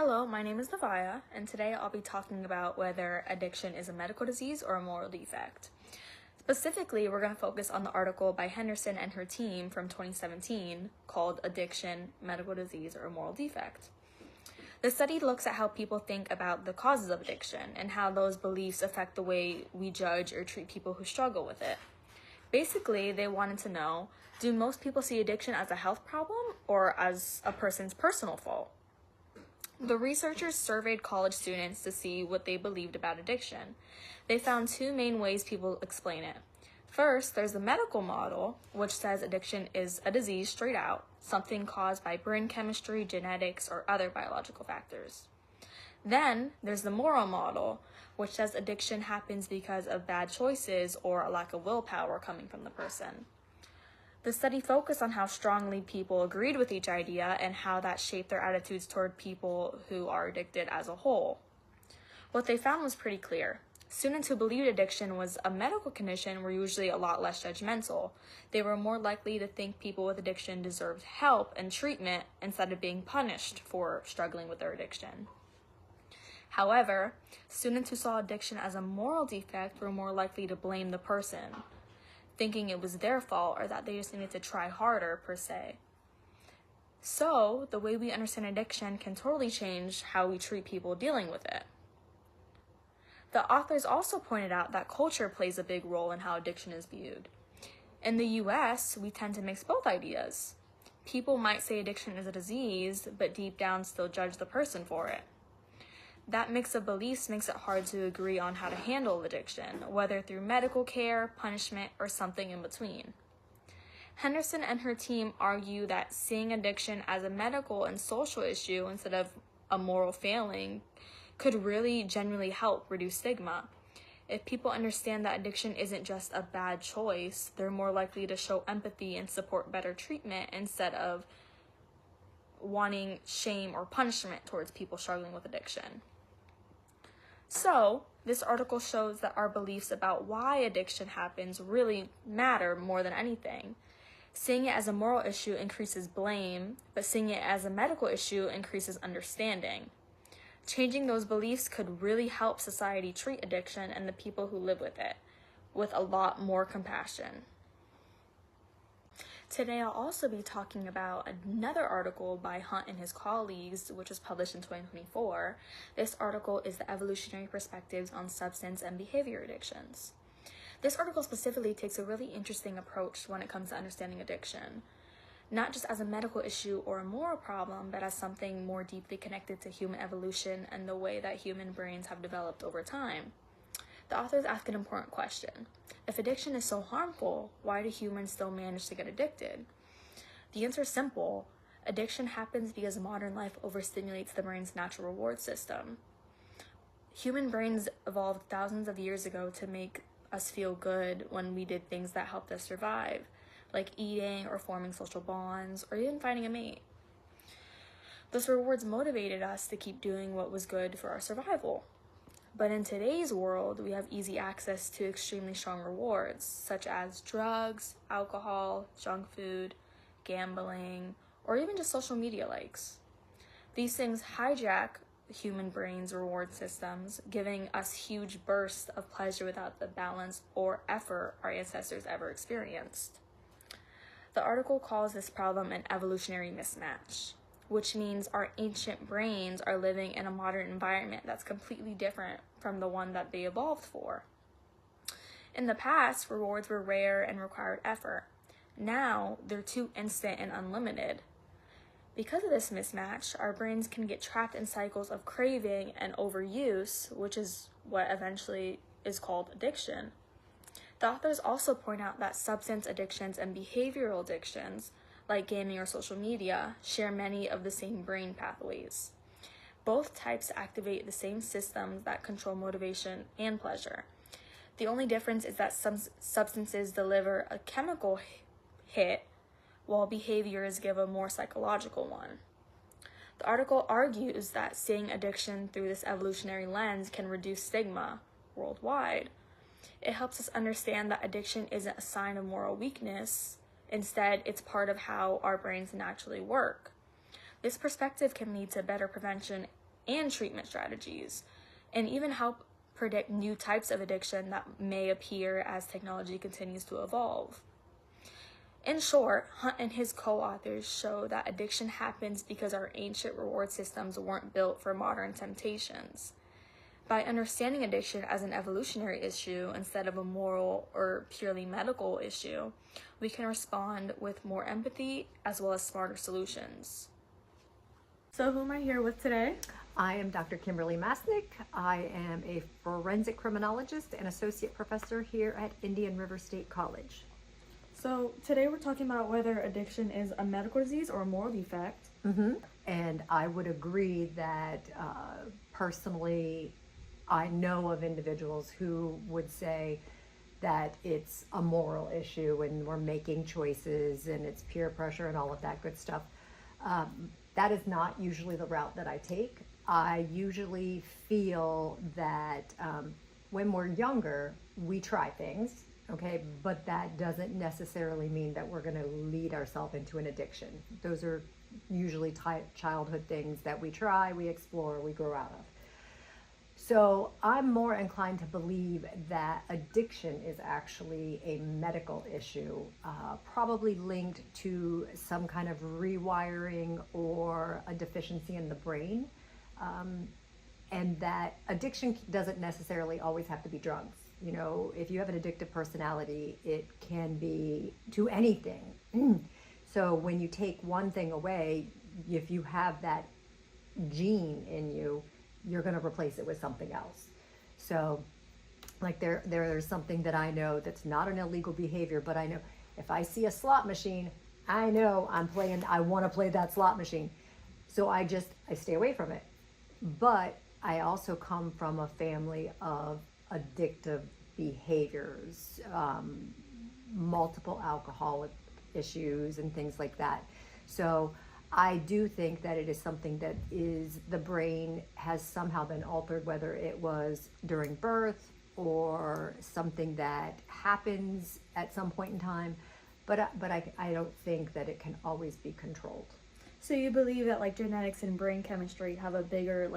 Hello, my name is Navaya, and today I'll be talking about whether addiction is a medical disease or a moral defect. Specifically, we're going to focus on the article by Henderson and her team from 2017 called Addiction, Medical Disease, or a Moral Defect. The study looks at how people think about the causes of addiction and how those beliefs affect the way we judge or treat people who struggle with it. Basically, they wanted to know, do most people see addiction as a health problem or as a person's personal fault? The researchers surveyed college students to see what they believed about addiction. They found two main ways people explain it. First, there's the medical model, which says addiction is a disease straight out, something caused by brain chemistry, genetics, or other biological factors. Then, there's the moral model, which says addiction happens because of bad choices or a lack of willpower coming from the person. The study focused on how strongly people agreed with each idea and how that shaped their attitudes toward people who are addicted as a whole. What they found was pretty clear. Students who believed addiction was a medical condition were usually a lot less judgmental. They were more likely to think people with addiction deserved help and treatment instead of being punished for struggling with their addiction. However, students who saw addiction as a moral defect were more likely to blame the person, thinking it was their fault or that they just needed to try harder, per se. So, the way we understand addiction can totally change how we treat people dealing with it. The authors also pointed out that culture plays a big role in how addiction is viewed. In the US, we tend to mix both ideas. People might say addiction is a disease, but deep down still judge the person for it. That mix of beliefs makes it hard to agree on how to handle addiction, whether through medical care, punishment, or something in between. Henderson and her team argue that seeing addiction as a medical and social issue instead of a moral failing could really genuinely help reduce stigma. If people understand that addiction isn't just a bad choice, they're more likely to show empathy and support better treatment instead of wanting shame or punishment towards people struggling with addiction. So, this article shows that our beliefs about why addiction happens really matter more than anything. Seeing it as a moral issue increases blame, but seeing it as a medical issue increases understanding. Changing those beliefs could really help society treat addiction and the people who live with it with a lot more compassion. Today I'll also be talking about another article by Hunt and his colleagues, which was published in 2024. This article is the evolutionary perspectives on substance and behavior addictions. This article specifically takes a really interesting approach when it comes to understanding addiction, not just as a medical issue or a moral problem, but as something more deeply connected to human evolution and the way that human brains have developed over time. The authors ask an important question. If addiction is so harmful, why do humans still manage to get addicted? The answer is simple. Addiction happens because modern life overstimulates the brain's natural reward system. Human brains evolved thousands of years ago to make us feel good when we did things that helped us survive, like eating or forming social bonds or even finding a mate. Those rewards motivated us to keep doing what was good for our survival. But in today's world, we have easy access to extremely strong rewards, such as drugs, alcohol, junk food, gambling, or even just social media likes. These things hijack the human brain's reward systems, giving us huge bursts of pleasure without the balance or effort our ancestors ever experienced. The article calls this problem an evolutionary mismatch, which means our ancient brains are living in a modern environment that's completely different from the one that they evolved for. In the past, rewards were rare and required effort. Now, they're too instant and unlimited. Because of this mismatch, our brains can get trapped in cycles of craving and overuse, which is what eventually is called addiction. The authors also point out that substance addictions and behavioral addictions, like gaming or social media, share many of the same brain pathways. Both types activate the same systems that control motivation and pleasure. The only difference is that some substances deliver a chemical hit, while behaviors give a more psychological one. The article argues that seeing addiction through this evolutionary lens can reduce stigma worldwide. It helps us understand that addiction isn't a sign of moral weakness. Instead, it's part of how our brains naturally work. This perspective can lead to better prevention and treatment strategies, and even help predict new types of addiction that may appear as technology continues to evolve. In short, Hunt and his co-authors show that addiction happens because our ancient reward systems weren't built for modern temptations. By understanding addiction as an evolutionary issue instead of a moral or purely medical issue, we can respond with more empathy as well as smarter solutions. So who am I here with today? I am Dr. Kimberly Masnick. I am a forensic criminologist and associate professor here at Indian River State College. So today we're talking about whether addiction is a medical disease or a moral defect. And I would agree that personally, I know of individuals who would say that it's a moral issue and we're making choices and it's peer pressure and all of that good stuff. That is not usually the route that I take. I usually feel that when we're younger, we try things, okay, but that doesn't necessarily mean that we're going to lead ourselves into an addiction. Those are usually childhood things that we try, we explore, we grow out of. So I'm more inclined to believe that addiction is actually a medical issue, probably linked to some kind of rewiring or a deficiency in the brain. And that addiction doesn't necessarily always have to be drugs. You know, if you have an addictive personality, it can be to anything. So when you take one thing away, if you have that gene in you, you're going to replace it with something else. So like there's something that I know that's not an illegal behavior, but I know if I see a slot machine, I know I want to play that slot machine. So I stay away from it. But I also come from a family of addictive behaviors, multiple alcoholic issues and things like that. So I do think that it is something that the brain has somehow been altered, whether it was during birth or something that happens at some point in time. But I don't think that it can always be controlled. So you believe that like genetics and brain chemistry have a bigger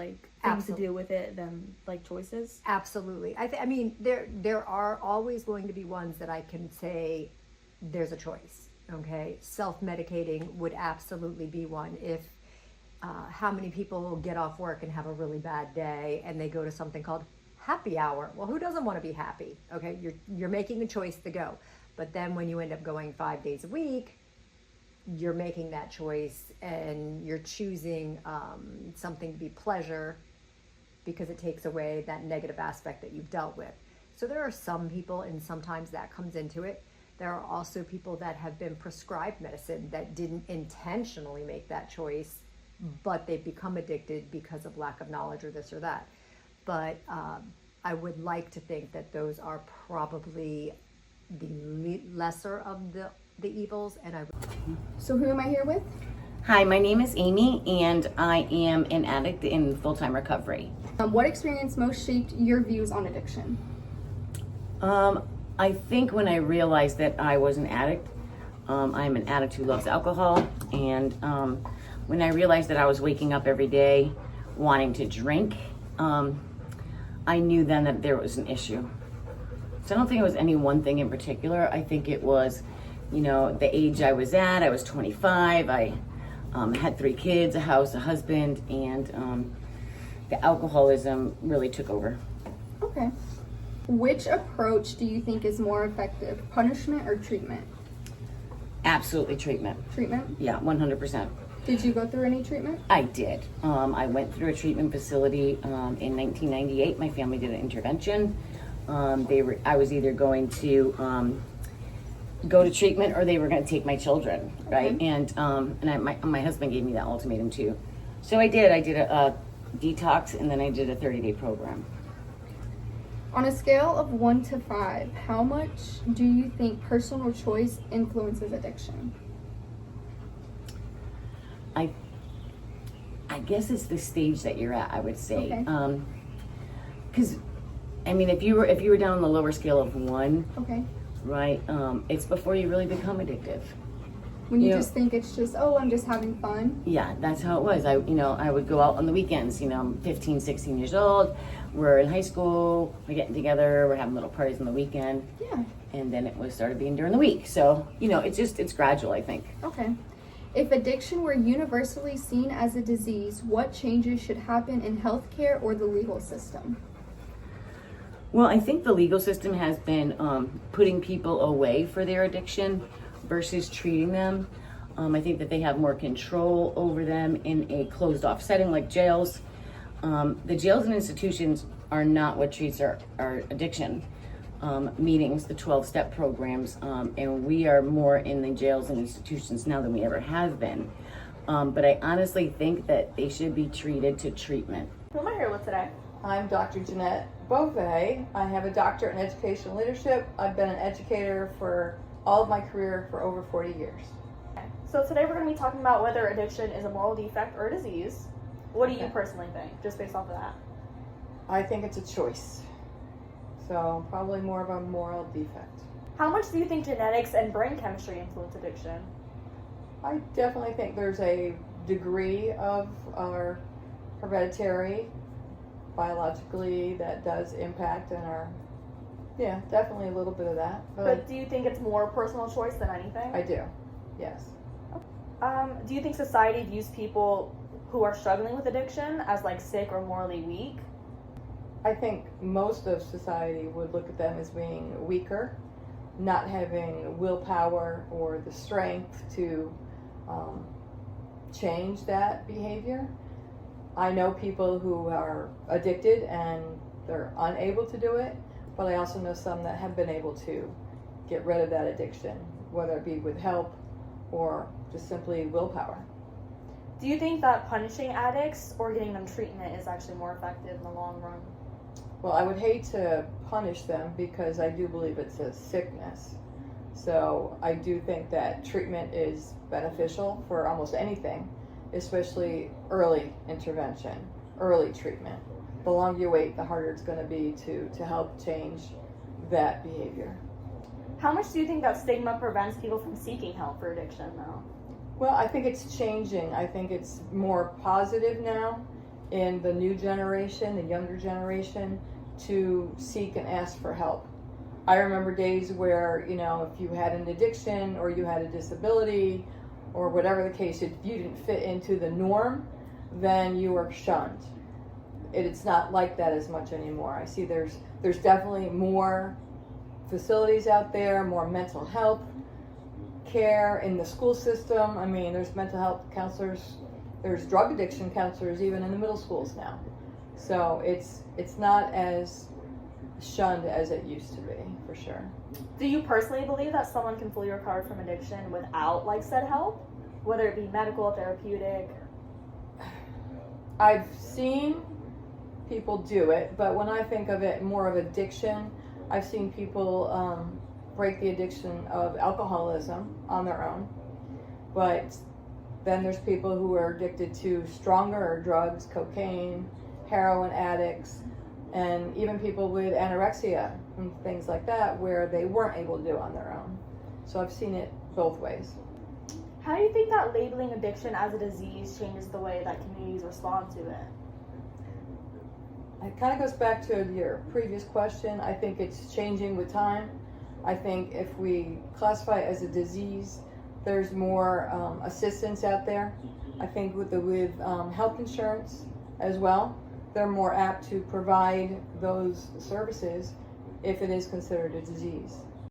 thing to do with it than like choices? Absolutely. I mean, there are always going to be ones that I can say there's a choice. Okay, self-medicating would absolutely be one. If how many people get off work and have a really bad day and they go to something called happy hour? Well, who doesn't want to be happy? Okay, you're making a choice to go, but then when you end up going 5 days a week, you're making that choice and you're choosing something to be pleasure because it takes away that negative aspect that you've dealt with. So there are some people, and sometimes that comes into it. There are also people that have been prescribed medicine that didn't intentionally make that choice, but they've become addicted because of lack of knowledge or this or that. But I would like to think that those are probably the lesser of the evils. So who am I here with? Hi, my name is Amy, and I am an addict in full-time recovery. What experience most shaped your views on addiction? I think when I realized that I was an addict, I'm an addict who loves alcohol, and when I realized that I was waking up every day wanting to drink, I knew then that there was an issue. So I don't think it was any one thing in particular. I think it was, the age I was at. I was 25. I had 3 kids, a house, a husband, and the alcoholism really took over. Okay. Which approach do you think is more effective, punishment or treatment? Absolutely treatment. Treatment? Yeah, 100%. Did you go through any treatment? I did. I went through a treatment facility in 1998. My family did an intervention. I was either going to go to treatment or they were going to take my children, right? Okay. And my husband gave me that ultimatum too. So I did. I did a detox, and then I did a 30-day program. On a scale of 1 to 5, how much do you think personal choice influences addiction? I guess it's the stage that you're at, I would say. Okay. Because, if you were down on the lower scale of 1, Okay. right, it's before you really become addictive. When you You know- just think it's just, oh, I'm just having fun. Yeah, that's how it was. I would go out on the weekends. I'm 15, 16 years old. We're in high school. We're getting together. We're having little parties on the weekend. Yeah. And then it was started being during the week. So, it's gradual, I think. Okay. If addiction were universally seen as a disease, what changes should happen in healthcare or the legal system? Well, I think the legal system has been putting people away for their addiction versus treating them. I think that they have more control over them in a closed off setting like jails. The jails and institutions are not what treats our addiction meetings, the 12-step programs, and we are more in the jails and institutions now than we ever have been. But I honestly think that they should be treated to treatment. Who am I here with today? I'm Dr. Jeanette Beauvais. I have a doctorate in educational leadership. I've been an educator for all of my career for over 40 years. So today we're going to be talking about whether addiction is a moral defect or a disease. What do you personally think, just based off of that? I think it's a choice. So probably more of a moral defect. How much do you think genetics and brain chemistry influence addiction? I definitely think there's a degree of our hereditary, biologically, that does impact in our, definitely a little bit of that. But do you think it's more personal choice than anything? I do, yes. Do you think society views people who are struggling with addiction as like sick or morally weak? I think most of society would look at them as being weaker, not having willpower or the strength to change that behavior. I know people who are addicted and they're unable to do it, but I also know some that have been able to get rid of that addiction, whether it be with help or just simply willpower. Do you think that punishing addicts or getting them treatment is actually more effective in the long run? Well, I would hate to punish them because I do believe it's a sickness. So I do think that treatment is beneficial for almost anything, especially early intervention, early treatment. The longer you wait, the harder it's going to be to help change that behavior. How much do you think that stigma prevents people from seeking help for addiction, though? Well, I think it's changing. I think it's more positive now in the new generation, the younger generation, to seek and ask for help. I remember days where, if you had an addiction or you had a disability or whatever the case, if you didn't fit into the norm, then you were shunned. It's not like that as much anymore. I see there's definitely more facilities out there, more mental health care in the school system. I mean, there's mental health counselors, there's drug addiction counselors even in the middle schools now. So it's not as shunned as it used to be, for sure. Do you personally believe that someone can fully recover from addiction without like said help, whether it be medical, therapeutic? I've seen people do it, but when I think of it more of addiction, I've seen people break the addiction of alcoholism on their own. But then there's people who are addicted to stronger drugs, cocaine, heroin addicts, and even people with anorexia and things like that where they weren't able to do it on their own. So I've seen it both ways. How do you think that labeling addiction as a disease changes the way that communities respond to it? It kind of goes back to your previous question. I think it's changing with time. I think if we classify it as a disease, there's more assistance out there. I think with health insurance as well, they're more apt to provide those services if it is considered a disease.